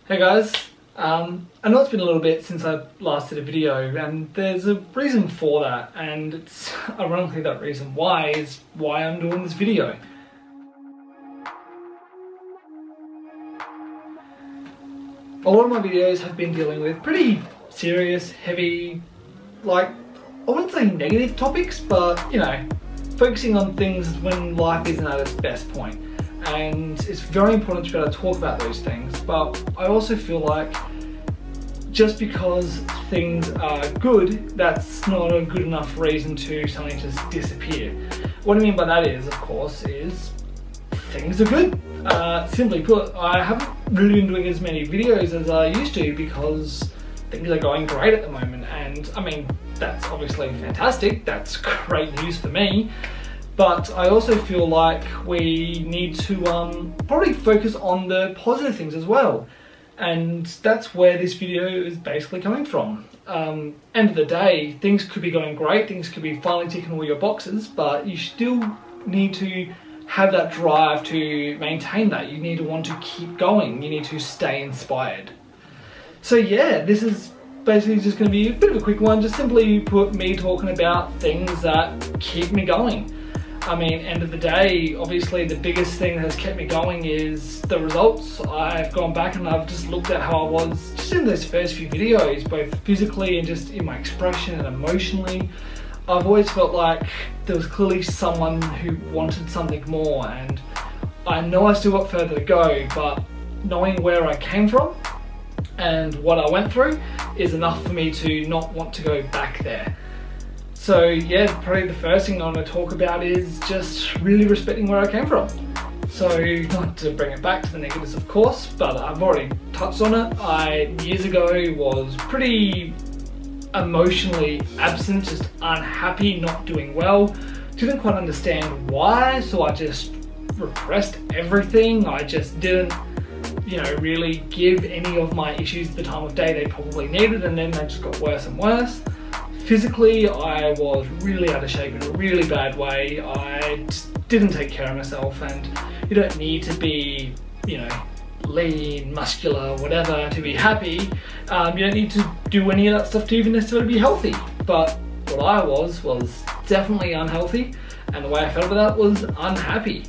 Hey guys, I know it's been a little bit since I last did a video, and there's a reason for that, and it's ironically that reason why is why I'm doing this video. A lot of my videos have been dealing with pretty serious, heavy, I wouldn't say negative topics, but you know, focusing on things when life isn't at its best point. And it's very important to be able to talk about those things, but I also feel like just because things are good, that's not a good enough reason to suddenly just disappear. What I mean by that is, of course, is things are good. Simply put, I haven't really been doing as many videos as I used to because things are going great at the moment, and I mean, that's obviously fantastic, that's great news for me. But I also feel like we need to probably focus on the positive things as well. And that's where this video is basically coming from. End of the day, things could be going great, things could be finally ticking all your boxes, but you still need to have that drive to maintain that. You need to want to keep going, you need to stay inspired. So yeah, this is basically just going to be a bit of a quick one, just simply put me talking about things that keep me going. I mean, end of the day, obviously the biggest thing that has kept me going is the results. I've gone back and I've just looked at how I was just in those first few videos, both physically and just in my expression and emotionally. I've always felt like there was clearly someone who wanted something more, and I know I still got further to go, but knowing where I came from and what I went through is enough for me to not want to go back there. So yeah, probably the first thing I want to talk about is just really respecting where I came from. So not to bring it back to the negatives of course, but I've already touched on it. I years ago was pretty emotionally absent, just unhappy, not doing well. Didn't quite understand why, so I just repressed everything. I just didn't, really give any of my issues the time of day they probably needed, and then they just got worse and worse. Physically, I was really out of shape in a really bad way. I just didn't take care of myself, and you don't need to be, lean, muscular, whatever to be happy. You don't need to do any of that stuff to even necessarily be healthy. But what I was definitely unhealthy, and the way I felt about that was unhappy.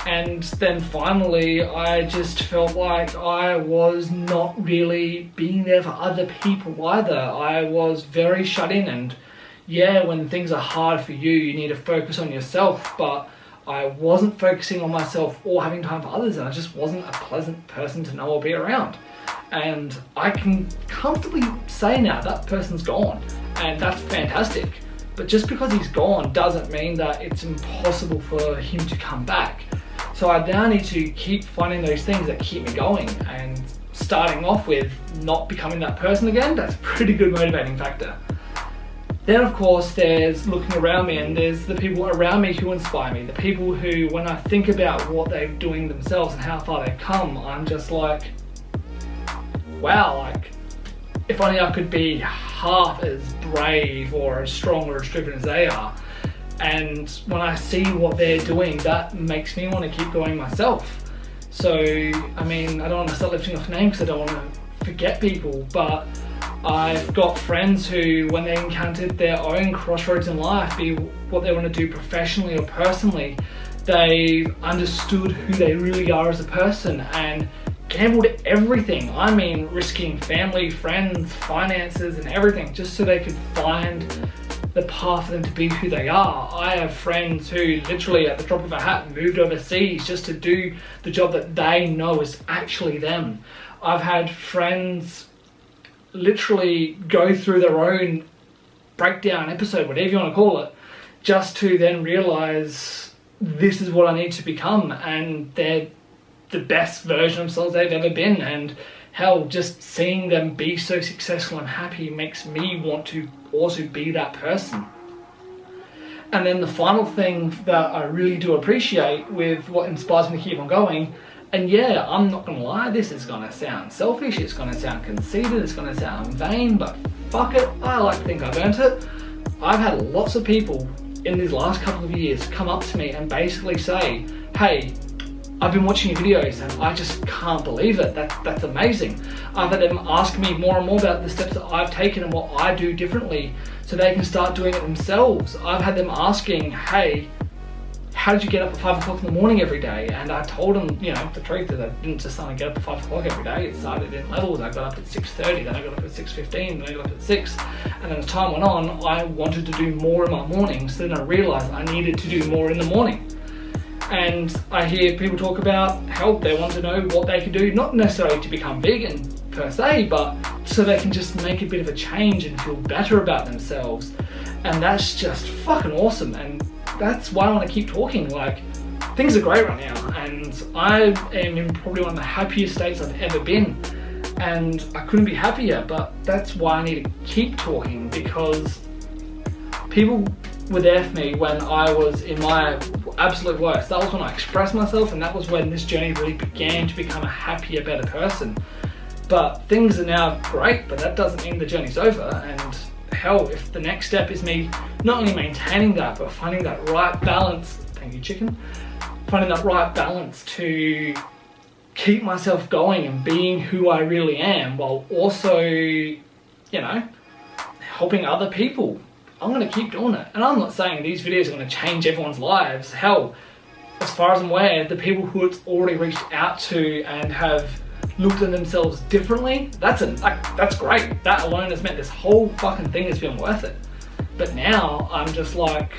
And then finally, I just felt like I was not really being there for other people either. I was very shut in, and yeah, when things are hard for you, you need to focus on yourself, but I wasn't focusing on myself or having time for others, and I just wasn't a pleasant person to know or be around. And I can comfortably say now that person's gone, and that's fantastic. But just because he's gone doesn't mean that it's impossible for him to come back. So I now need to keep finding those things that keep me going, and starting off with not becoming that person again, that's a pretty good motivating factor. Then of course there's looking around me, and there's the people around me who inspire me, the people who, when I think about what they're doing themselves and how far they've come, I'm just like, wow, if only I could be half as brave or as strong or as driven as they are. And when I see what they're doing, that makes me want to keep going myself. So, I mean, I don't want to start lifting off names because I don't want to forget people, but I've got friends who, when they encountered their own crossroads in life, be what they want to do professionally or personally, they understood who they really are as a person and gambled everything. I mean, risking family, friends, finances and everything just so they could find the path for them to be who they are. I have friends who literally at the drop of a hat moved overseas just to do the job that they know is actually them. I've had friends literally go through their own breakdown episode, whatever you want to call it, just to then realize this is what I need to become, and they're the best version of themselves they've ever been. And hell, just seeing them be so successful and happy makes me want to also be that person. And then the final thing that I really do appreciate with what inspires me to keep on going, and yeah, I'm not gonna lie, this is gonna sound selfish, it's gonna sound conceited, it's gonna sound vain, but fuck it, I like to think I've earned it. I've had lots of people in these last couple of years come up to me and basically say, hey, I've been watching your videos and I just can't believe it. That's amazing. I've had them ask me more and more about the steps that I've taken and what I do differently so they can start doing it themselves. I've had them asking, hey, how did you get up at 5 o'clock in the morning every day? And I told them, you know, the truth is I didn't just suddenly get up at 5 o'clock every day. It started in levels. I got up at 6:30, then I got up at 6:15, then I got up at 6. And then as time went on, I wanted to do more in my mornings. So then I realized I needed to do more in the morning. And I hear people talk about help. They want to know what they can do, not necessarily to become vegan per se, but so they can just make a bit of a change and feel better about themselves. And that's just fucking awesome. And that's why I want to keep talking. Like, things are great right now, and I am in probably one of the happiest states I've ever been, and I couldn't be happier. But that's why I need to keep talking, because people were there for me when I was in my absolute worst. That was when I expressed myself, and that was when this journey really began to become a happier, better person. But things are now great, but that doesn't mean the journey's over. And hell, if the next step is me not only maintaining that, but finding that right balance, thank you chicken, finding that right balance to keep myself going and being who I really am, while also, you know, helping other people. I'm going to keep doing it. And I'm not saying these videos are going to change everyone's lives. Hell, as far as I'm aware, the people who it's already reached out to and have looked at themselves differently, that's great. That alone has meant this whole fucking thing has been worth it. But now I'm just like,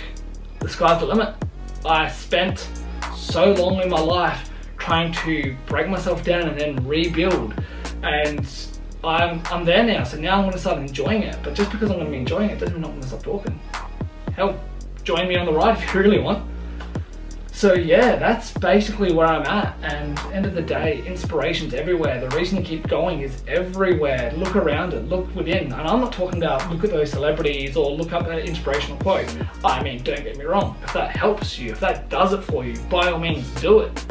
the sky's the limit. I spent so long in my life trying to break myself down and then rebuild, and I'm there now. So now I'm going to start enjoying it. But just because I'm going to be enjoying it doesn't mean I'm going to stop talking. Hell, join me on the ride if you really want. So yeah, that's basically where I'm at. And end of the day, inspiration's everywhere. The reason to keep going is everywhere. Look around it, look within. And I'm not talking about look at those celebrities or look up an inspirational quote. I mean, don't get me wrong. If that helps you, if that does it for you, by all means do it.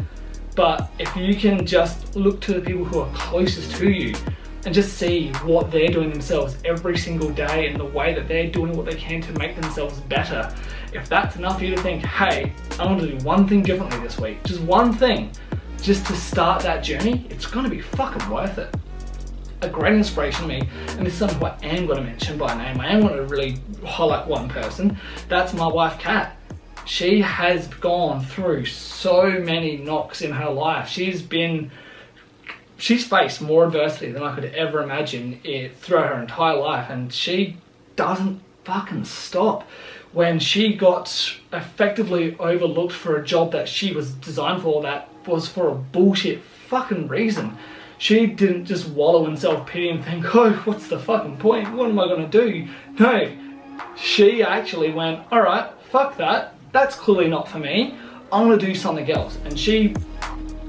But if you can just look to the people who are closest to you and just see what they're doing themselves every single day and the way that they're doing what they can to make themselves better. If that's enough for you to think, hey, I want to do one thing differently this week, just one thing, just to start that journey, it's going to be fucking worth it. A great inspiration to me, and this is something I am going to mention by name, I am going to really highlight one person, that's my wife Kat. She has gone through so many knocks in her life. She's faced more adversity than I could ever imagine throughout her entire life, and she doesn't fucking stop. When she got effectively overlooked for a job that she was designed for, that was for a bullshit fucking reason, she didn't just wallow in self-pity and think, oh, what's the fucking point? What am I gonna do? No, she actually went, all right, fuck that. That's clearly not for me. I'm gonna do something else. And she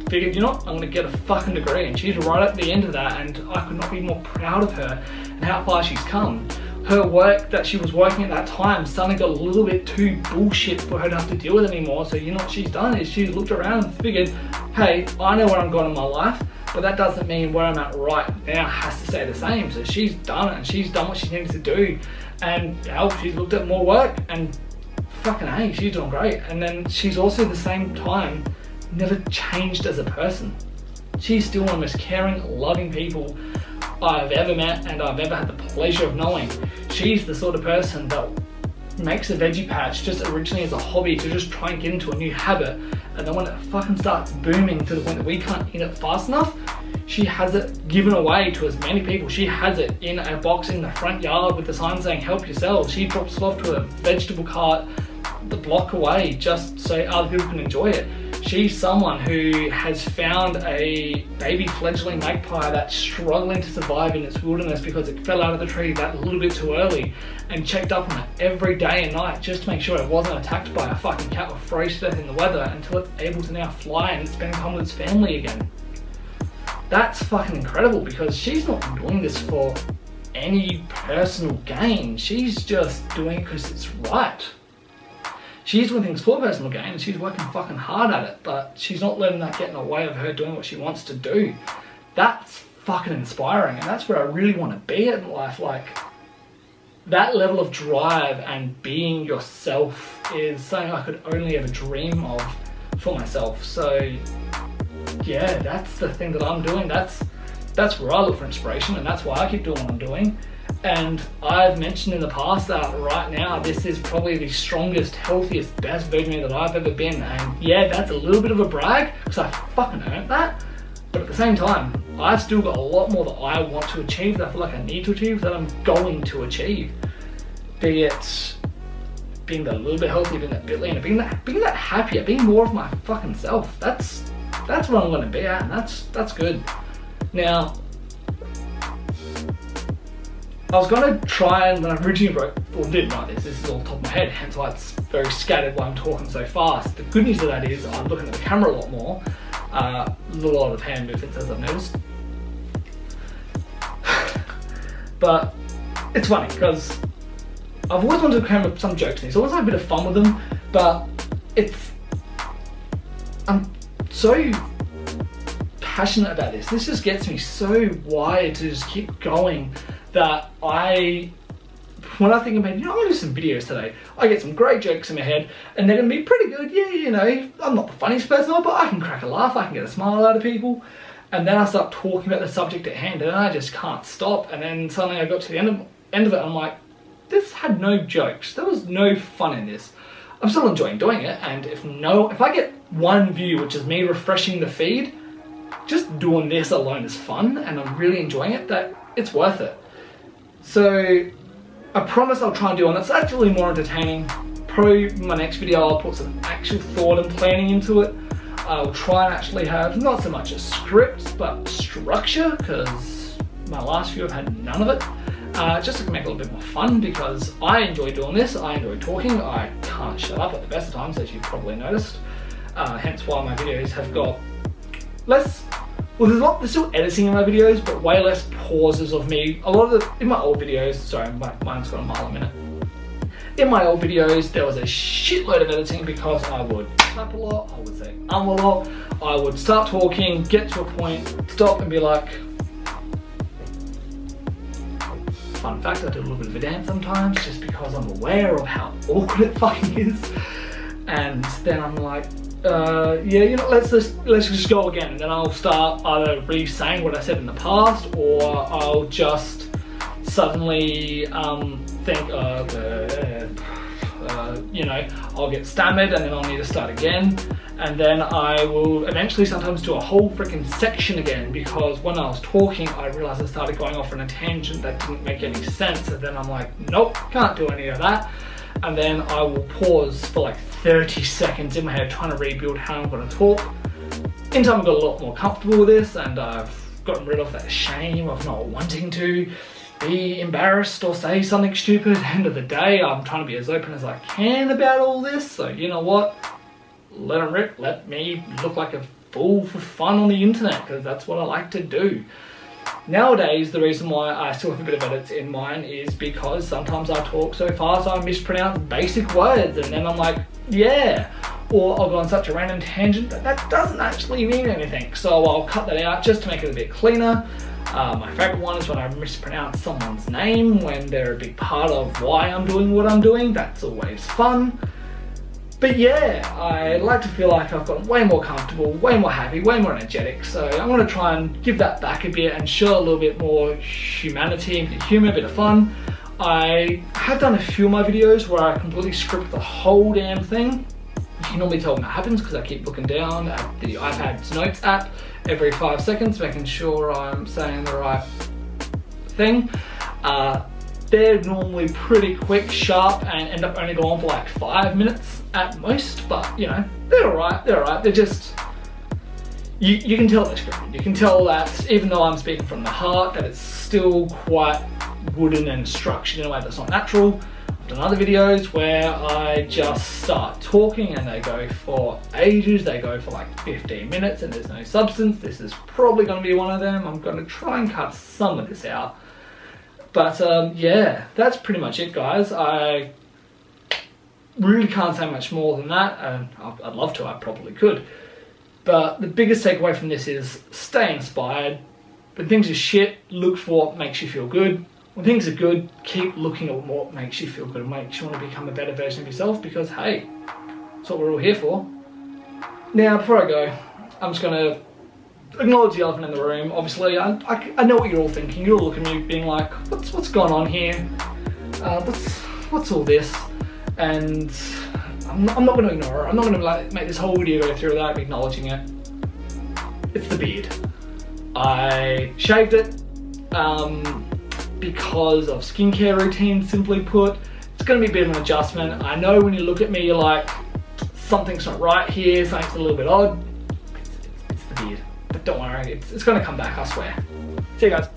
figured, you know what, I'm gonna get a fucking degree. And she's right at the end of that, and I could not be more proud of her and how far she's come. Her work that she was working at that time suddenly got a little bit too bullshit for her to have to deal with anymore. So you know what she's done is she's looked around and figured, hey, I know where I'm going in my life, but that doesn't mean where I'm at right now has to stay the same. So she's done it, and she's done what she needed to do. And hell, she's looked at more work, and fucking hey, she's doing great. And then she's also at the same time never changed as a person. She's still one of the most caring, loving people I've ever met and I've ever had the pleasure of knowing. She's the sort of person that makes a veggie patch just originally as a hobby to just try and get into a new habit, and then when it fucking starts booming to the point that we can't eat it fast enough, she has it given away to as many people. She has it in a box in the front yard with the sign saying help yourselves. She drops it off to a vegetable cart the block away just so other people can enjoy it. She's someone who has found a baby fledgling magpie that's struggling to survive in its wilderness because it fell out of the tree that little bit too early, and checked up on it every day and night just to make sure it wasn't attacked by a fucking cat or froze to death in the weather until it's able to now fly and spend time with its family again. That's fucking incredible, because she's not doing this for any personal gain. She's just doing it because it's right. She's doing things for personal gain and she's working fucking hard at it, but she's not letting that get in the way of her doing what she wants to do. That's fucking inspiring, and that's where I really want to be in life. Like, that level of drive and being yourself is something I could only ever dream of for myself. So yeah, that's the thing that I'm doing. That's where I look for inspiration, and that's why I keep doing what I'm doing. And I've mentioned in the past that right now, this is probably the strongest, healthiest, best version of me that I've ever been. And yeah, that's a little bit of a brag, because I fucking earned that. But at the same time, I've still got a lot more that I want to achieve, that I feel like I need to achieve, that I'm going to achieve. Be it being a little bit healthier, being that bit leaner, being that happier, being more of my fucking self. That's what I'm gonna be at, and that's good. Now, I was gonna try, and when I originally didn't write this is all top of my head, hence why it's very scattered while I'm talking so fast. The good news of that is I'm looking at the camera a lot more. A lot of hand movements, as I've noticed. But it's funny, because I've always wanted to come up with some jokes, and it's always had a bit of fun with them, but I'm so passionate about this. This just gets me so wired to just keep going that when I think about, I'm gonna do some videos today, I get some great jokes in my head, and they're gonna be pretty good. Yeah, I'm not the funniest person, but I can crack a laugh, I can get a smile out of people. And then I start talking about the subject at hand, and I just can't stop. And then suddenly I got to the end of it, and I'm like, this had no jokes. There was no fun in this. I'm still enjoying doing it, and if I get one view, which is me refreshing the feed, just doing this alone is fun, and I'm really enjoying it, that it's worth it. So I promise I'll try and do one that's actually more entertaining. Probably my next video I'll put some actual thought and planning into it. I'll try and actually have not so much a script, but structure, because my last few have had none of it. Just to make it a little bit more fun, because I enjoy doing this, I enjoy talking, I can't shut up at the best of times, as you've probably noticed. Hence why my videos have got less, there's still editing in my videos, but way less pauses of me. In my old videos, sorry, mine's got a mile a minute. In my old videos, there was a shitload of editing, because I would clap a lot, I would say a lot, I would start talking, get to a point, stop and be like, fun fact, I do a little bit of a dance sometimes, just because I'm aware of how awkward it fucking is. And then I'm like, yeah, let's just go again. And then I'll start either re-saying what I said in the past, or I'll just suddenly think, I'll get stammered, and then I'll need to start again. And then I will eventually sometimes do a whole freaking section again, because when I was talking, I realized I started going off on a tangent that didn't make any sense. And then I'm like, nope, can't do any of that. And then I will pause for like 30 seconds in my head trying to rebuild how I'm going to talk. In time I've got a lot more comfortable with this, and I've gotten rid of that shame of not wanting to be embarrassed or say something stupid. At the end of the day, I'm trying to be as open as I can about all this, so you know what? Let them rip, let me look like a fool for fun on the internet, because that's what I like to do. Nowadays, the reason why I still have a bit of edits in mine is because sometimes I talk so fast I mispronounce basic words, and then I'm like, yeah, or I'll go on such a random tangent that doesn't actually mean anything, so I'll cut that out just to make it a bit cleaner. My favourite one is when I mispronounce someone's name when they're a big part of why I'm doing what I'm doing. That's always fun. But yeah, I like to feel like I've gotten way more comfortable, way more happy, way more energetic. So I'm going to try and give that back a bit and show a little bit more humanity, a bit of humour, a bit of fun. I have done a few of my videos where I completely script the whole damn thing. You can normally tell when that happens because I keep looking down at the iPad's notes app every 5 seconds, making sure I'm saying the right thing. They're normally pretty quick, sharp, and end up only going for like 5 minutes at most, but they're alright, they're just, you can tell they're scripted. You can tell that even though I'm speaking from the heart, that it's still quite wooden and structured in a way that's not natural. I've done other videos where I just start talking and they go for ages, they go for like 15 minutes and there's no substance. This is probably going to be one of them. I'm going to try and cut some of this out. But yeah, that's pretty much it, guys. I really can't say much more than that, and I'd love to, I probably could. But the biggest takeaway from this is stay inspired. When things are shit, look for what makes you feel good. When things are good, keep looking at what makes you feel good and makes you want to become a better version of yourself, because hey, that's what we're all here for. Now, before I go, I'm just going to acknowledge the elephant in the room. Obviously, I know what you're all thinking. You're all looking at me being like, what's going on here? What's all this? And I'm not going to ignore it. I'm not going to like make this whole video go through without acknowledging it. It's the beard. I shaved it because of skincare routine, simply put. It's going to be a bit of an adjustment. I know when you look at me, you're like, something's not right here, something's a little bit odd. It's the beard. But don't worry, it's going to come back, I swear. See you guys.